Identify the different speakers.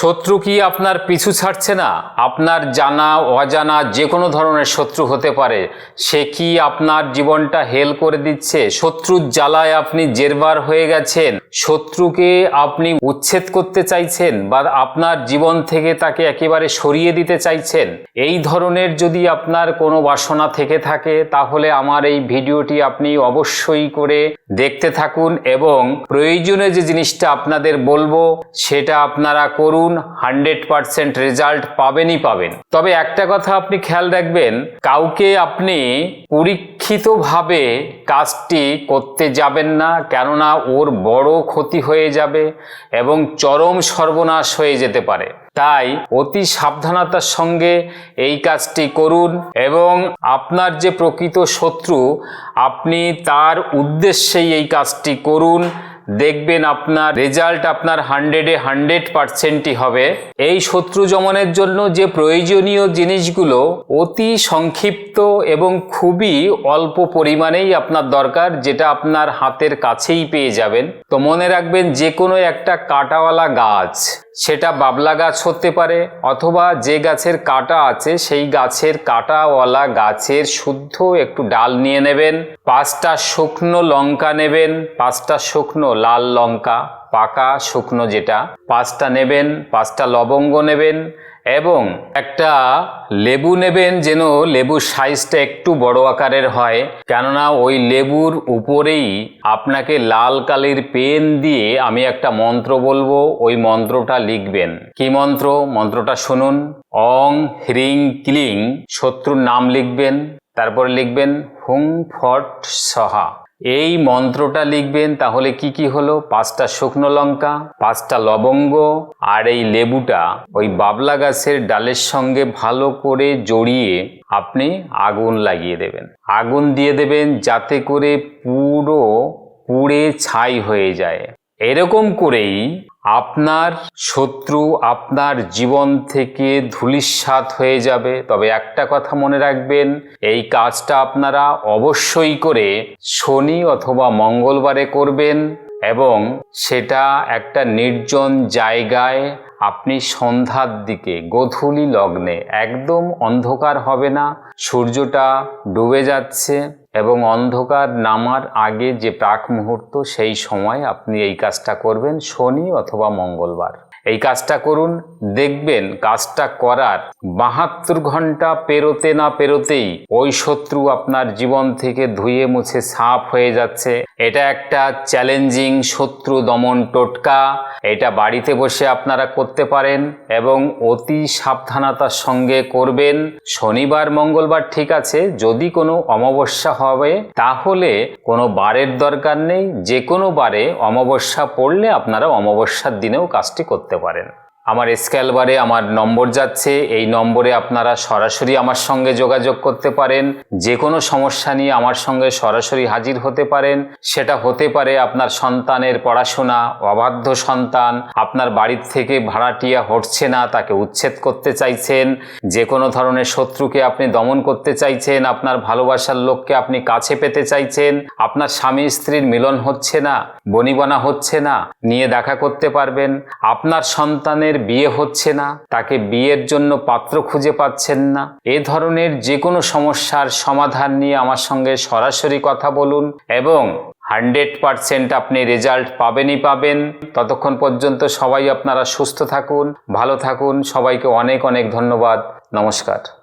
Speaker 1: শত্রু কি আপনার পিছু ছাড়ছে না? আপনার জানা অজানা যে কোনো ধরনের শত্রু হতে পারে। সে কি আপনার জীবনটা হেল করে দিচ্ছে? শত্রুর জ্বালায় আপনি জেরবার হয়ে গেছেন, শত্রুকে আপনি উচ্ছেদ করতে চাইছেন বা আপনার জীবন থেকে তাকে একেবারে সরিয়ে দিতে চাইছেন। এই ধরনের যদি আপনার কোনো বাসনা থেকে থাকে তাহলে আমার এই ভিডিওটি আপনি অবশ্যই করে দেখতে থাকুন এবং প্রয়োজনে যে জিনিসটা আপনাদের বলবো সেটা আপনারা করুন। 100% রেজাল্ট পাবেনই পাবেন। তবে একটা কথা আপনি খেয়াল রাখবেন, কাউকে আপনি পরীক্ষিতভাবে কাজটি করতে যাবেন না, কেননা ওর বড় ক্ষতি হয়ে যাবে এবং চরম সর্বনাশ হয়ে যেতে পারে। তাই অতি সাবধানতার সঙ্গে এই কাজটি করুন এবং আপনার যে প্রকৃত শত্রু আপনি তার উদ্দেশ্যেই এই কাজটি করুন। দেখবেন আপনার রেজাল্ট আপনার 100% হবে। এই শত্রু দমনের জন্য যে প্রয়োজনীয় জিনিসগুলো অতি সংক্ষিপ্ত এবং খুবই অল্প পরিমাণেই আপনার দরকার, যেটা আপনার হাতের কাছেই পেয়ে যাবেন। তো মনে রাখবেন, যে কোনো একটা কাঁটাওয়ালা গাছ, সেটা বাবলা গাছ হতে পারে অথবা যে গাছের কাঁটা আছে সেই গাছের কাঁটাওয়ালা গাছের শুদ্ধ একটু ডাল নিয়ে নেবেন। 5টা শুকনো লঙ্কা নেবেন, 5টা শুকনো লাল লঙ্কা, পাকা শুকনো যেটা, 5টা নেবেন, 5টা লবঙ্গ নেবেন এবং একটা লেবু নেবেন, যেন লেবুর সাইজটা একটু বড় আকারের হয়, কেননা ওই লেবুর উপরেই আপনাকে লাল কালির পেন দিয়ে আমি একটা মন্ত্র বলবো, ওই মন্ত্রটা লিখবেন। কি মন্ত্র? মন্ত্রটা শুনুন। অং হ্রিং ক্লিং, শত্রুর নাম লিখবেন, তারপরে লিখবেন হুং ফট সহা। এই মন্ত্রটা লিখবেন। তাহলে কি কি হলো? 5টা শুকনো লঙ্কা, 5টা লবঙ্গ আর এই লেবুটা ওই বাবলা গাছের ডালের সঙ্গে ভালো করে জড়িয়ে আপনি আগুন লাগিয়ে দেবেন। আগুন দিয়ে দেবেন যাতে করে পুরো পুড়ে ছাই হয়ে যায়। এরকম করেই আপনার শত্রু আপনার জীবন থেকে ধূলিসাৎ হয়ে যাবে। তবে একটা কথা মনে রাখবেন, এই কাজটা আপনারা অবশ্যই করে শনি অথবা মঙ্গলবারে করবেন এবং সেটা একটা নির্জন জায়গায় আপনি সন্ধ্যার দিকে, গোধূলি লগ্নে, একদম অন্ধকার হবে না, সূর্যটা ডুবে যাচ্ছে এবং অন্ধকার নামার আগে যে প্রাক মুহূর্ত, সেই সময় আপনি এই কাজটা করবেন, শনি অথবা মঙ্গলবার। এই কাজটা করুন, দেখবেন কাজটা করার 72 ঘন্টা পেরোতে না পেরোতেই ওই শত্রু আপনার জীবন থেকে ধুয়ে মুছে সাফ হয়ে যাচ্ছে। এটা একটা চ্যালেঞ্জিং শত্রু দমন টোটকা। এটা বাড়িতে বসে আপনারা করতে পারেন এবং অতি সাবধানতার সঙ্গে করবেন। শনিবার মঙ্গলবার ঠিক আছে, যদি কোনো অমাবস্যা হবে তাহলে কোনো বারের দরকার নেই, যে কোনো বারে অমাবস্যা পড়লে আপনারা অমাবস্যার দিনেও কাজটি করতে পারেন। আমার স্কেল বারে আমার নম্বর যাচ্ছে, এই নম্বরে আপনারা সরাসরি আমার সঙ্গে যোগাযোগ করতে পারেন। যে কোনো সমস্যা নিয়ে আমার সঙ্গে সরাসরি হাজির হতে পারেন। সেটা হতে পারে আপনার সন্তানের পড়াশোনা, অবাধ্য সন্তান, আপনার বাড়ির থেকে ভাড়াটিয়া হটছে না, তাকে উচ্ছেদ করতে চাইছেন, যে কোনো ধরনের শত্রুকে আপনি দমন করতে চাইছেন, আপনার ভালোবাসার লোককে আপনি কাছে পেতে চাইছেন, আপনার স্বামী স্ত্রীর মিলন হচ্ছে না, বনিবনা হচ্ছে না, নিয়ে দেখা করতে পারবেন, আপনার সন্তানের বিয়ে হচ্ছে না, তাকে বিয়ের জন্য পাত্র খুঁজে পাচ্ছেন না, এ ধরনের যে কোনো সমস্যার সমাধান নিয়ে আমার সঙ্গে সরাসরি কথা বলুন এবং 100% আপনি রেজাল্ট পাবেনই পাবেন। ততক্ষণ পর্যন্ত সবাই আপনারা সুস্থ থাকুন, ভালো থাকুন। সবাইকে অনেক অনেক ধন্যবাদ। নমস্কার।